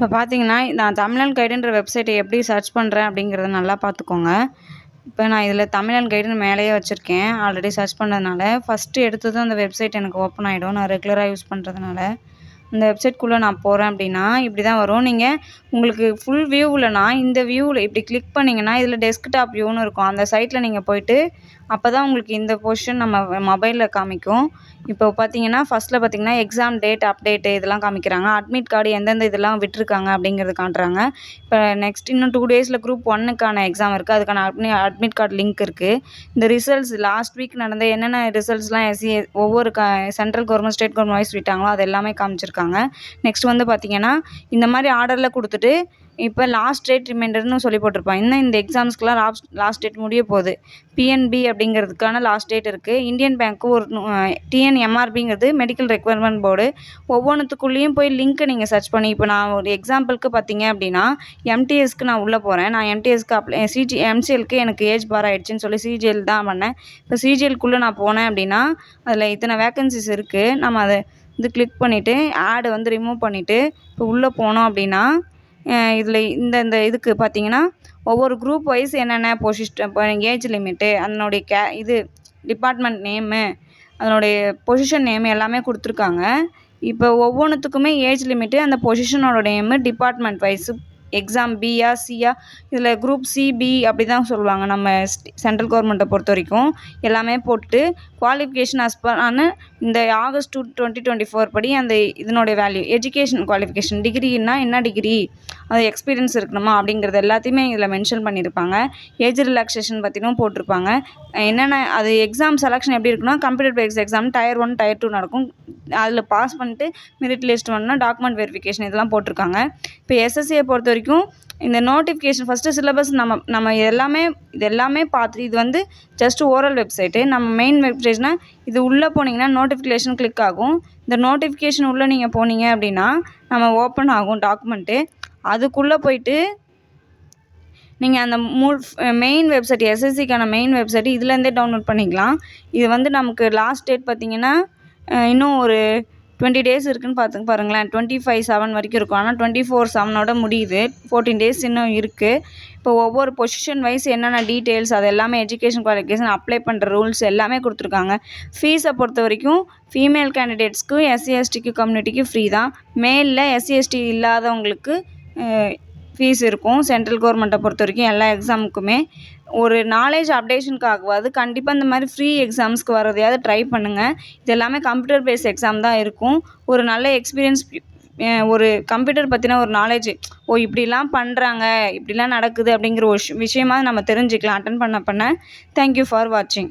இப்போ பார்த்தீங்கன்னா, நான் தமிழன் கைடுன்ற வெப்சைட்டை எப்படி சர்ச் பண்ணுறேன் அப்படிங்கிறத நல்லா பார்த்துக்கோங்க. இப்போ நான் இதில தமிழன் கைடுன்னு மேலேயே வச்சுருக்கேன். ஆல்ரெடி சர்ச் பண்ணதுனால, ஃபஸ்ட்டு எடுத்ததும் அந்த வெப்சைட் எனக்கு ஓப்பன் ஆகிடும். நான் ரெகுலராக யூஸ் பண்ணுறதுனால. இந்த வெப்சைட்குள்ளே நான் போகிறேன் அப்படின்னா, இப்படி தான் வரும். நீங்கள் உங்களுக்கு ஃபுல் வியூவில்னா, இந்த வியூவில் இப்படி கிளிக் பண்ணிங்கன்னா, இதில் டெஸ்க்டாப் வியூன்னு இருக்கும். அந்த சைட்டில் நீங்கள் போயிட்டு, அப்போ தான் உங்களுக்கு இந்த பொசிஷன் நம்ம மொபைலில் காமிக்கும். இப்போ பார்த்தீங்கன்னா, ஃபஸ்ட்டில் பார்த்தீங்கன்னா, எக்ஸாம் டேட், அப்டேட்டு இதெல்லாம் காமிக்கிறாங்க. அட்மிட் கார்டு எந்தெந்த இதெல்லாம் விட்டுருக்காங்க அப்படிங்கிறது காட்டுறாங்க. இப்போ நெக்ஸ்ட் இன்னும் 2 டேஸில் குரூப் 1க்கான எக்ஸாம் இருக்குது. அதுக்கான அட்மிட் கார்டு லிங்க் இருக்குது. இந்த ரிசல்ட்ஸ் லாஸ்ட் வீக் நடந்த என்னென்ன ரிசல்ட்ஸ்லாம் ஒவ்வொரு central government, state government wise விட்டாங்களோ அது எல்லாமே காமிச்சிருக்காங்க. நெக்ஸ்ட் வந்து பார்த்தீங்கன்னா, இந்த மாதிரி ஆர்டரில் கொடுத்துட்டு இப்போ லாஸ்ட் டேட் ரிமைண்டர்னு சொல்லி போட்டிருப்பான். இன்னும் இந்த எக்ஸாம்ஸ்க்குலாம் லாஸ்ட் டேட் முடிய போகுது. பிஎன்பி அப்படிங்கிறதுக்கான லாஸ்ட் டேட் இருக்குது. இந்தியன் பேங்க்கு ஒரு டிஎன்எம்ஆர்பிங்கிறது மெடிக்கல் ரெக்யர்மெண்ட் போர்டு. ஒவ்வொன்றுத்துக்குள்ளேயும் போய் லிங்க்கை நீங்கள் சர்ச் பண்ணி இப்போ நான் ஒரு எக்ஸாம்பிளுக்கு பார்த்தீங்க அப்படின்னா, எம்டிஎஸ்க்கு நான் உள்ளே போகிறேன். நான் எம்டிஎஸ்க்கு எம்சிஎல்க்கு எனக்கு ஏஜ் பார் ஆகிடுச்சின்னு சொல்லி சிஜிஎல் தான் பண்ணேன். இப்போ சிஜிஎல்க்குள்ளே நான் போனேன் அப்படின்னா, அதில் இத்தனை வேக்கன்சிஸ் இருக்குது. நம்ம அதை கிளிக் பண்ணிவிட்டு ஆடு ரிமூவ் பண்ணிவிட்டு இப்போ உள்ளே போனோம் அப்படின்னா, இதில் இந்த இதுக்கு பார்த்தீங்கன்னா, ஒவ்வொரு குரூப் வைஸ் என்னென்ன இப்போ ஏஜ் லிமிட்டு, அதனுடைய இது டிபார்ட்மெண்ட் நேமு, அதனுடைய பொசிஷன் நேமு எல்லாமே கொடுத்துருக்காங்க. இப்போ ஒவ்வொன்றுத்துக்குமே ஏஜ் லிமிட்டு, அந்த பொசிஷனோட நேமு, டிபார்ட்மெண்ட் வைஸு, எக்ஸாம் பியா சியா, இதில் குரூப் சிபி அப்படி தான் சொல்லுவாங்க நம்ம சென்ட்ரல் கவர்மெண்ட்டை பொறுத்த வரைக்கும். எல்லாமே போட்டுட்டு குவாலிஃபிகேஷன் இந்த ஆகஸ்ட் 2024 படி அந்த இதனுடைய வேல்யூ, எஜுகேஷன் குவாலிஃபிகேஷன், டிகிரின்னா என்ன டிகிரி, அது எக்ஸ்பீரியன்ஸ் இருக்கணுமா அப்படிங்கிறது எல்லாத்தையுமே இதில் மென்ஷன் பண்ணியிருப்பாங்க. ஏஜ் ரிலாக்ஸேஷன் பற்றினும் போட்டிருப்பாங்க. என்னென்ன அது எக்ஸாம் செலெக்ஷன் எப்படி இருக்குன்னா, computer based exam tier 1 tier 2 நடக்கும். அதில் பாஸ் பண்ணிட்டு மெரிட் லிஸ்ட் வரணும்னா டாக்குமெண்ட் வெரிஃபிகேஷன் இதெல்லாம் போட்டிருக்காங்க. இப்போ எஸ்எஸ்சியை பொறுத்த வரைக்கும் இந்த நோட்டிஃபிகேஷன் ஃபஸ்ட்டு சிலபஸ் நம்ம இது எல்லாமே பார்த்துட்டு, இது ஜஸ்ட் ஓரல் வெப்சைட்டு. நம்ம மெயின் வெப்சைட்னால் இது உள்ளே போனீங்கன்னா நோட்டிஃபிகேஷன் கிளிக் ஆகும். இந்த நோட்டிஃபிகேஷன் உள்ளே நீங்கள் போனீங்க அப்படின்னா நம்ம ஓப்பன் ஆகும் டாக்குமெண்ட்டு. அதுக்குள்ளே போயிட்டு நீங்கள் அந்த மெயின் வெப்சைட், எஸ்எஸ்சிக்கான மெயின் வெப்சைட் இதுலேருந்தே டவுன்லோட் பண்ணிக்கலாம். இது நமக்கு லாஸ்ட் டேட் பார்த்தீங்கன்னா, இன்னும் ஒரு 20 டேஸ் இருக்குதுன்னு பாருங்களேன். 25/7 வரைக்கும் இருக்கும். ஆனால் 24/7 முடியுது. 14 டேஸ் இன்னும் இருக்குது. இப்போ ஒவ்வொரு பொசிஷன் வைஸ் என்னென்ன டீட்டெயில்ஸ் அது எல்லாமே, எஜுகேஷன் குவாலிஃபிகேஷன், அப்ளை பண்ணுற ரூல்ஸ் எல்லாமே கொடுத்துருக்காங்க. ஃபீஸை பொறுத்த வரைக்கும் ஃபீமேல் கேண்டிடேட்ஸ்க்கு, எஸ்சி எஸ்டிக்கு கம்யூனிட்டிக்கு ஃப்ரீ தான். மேலில் எஸ்சி எஸ்டி இல்லாதவங்களுக்கு ஃபீஸ் இருக்கும். சென்ட்ரல் கவர்மெண்ட்டை பொறுத்த வரைக்கும் எல்லா எக்ஸாமுக்குமே ஒரு நாலேஜ் அப்டேஷனுக்காகவாது கண்டிப்பாக இந்த மாதிரி ஃப்ரீ எக்ஸாம்ஸ்க்கு வர்றதையாவது ட்ரை பண்ணுங்கள். இது எல்லாமே கம்ப்யூட்டர் பேஸ்ட் எக்ஸாம் தான் இருக்கும். ஒரு நல்ல எக்ஸ்பீரியன்ஸ், ஒரு கம்ப்யூட்டர் பற்றின ஒரு நாலேஜ், இப்படிலாம் பண்ணுறாங்க, இப்படிலாம் நடக்குது அப்படிங்கிற ஒரு விஷயமாக நம்ம தெரிஞ்சுக்கலாம் அட்டன் பண்ண. தேங்க்யூ ஃபார் வாட்சிங்.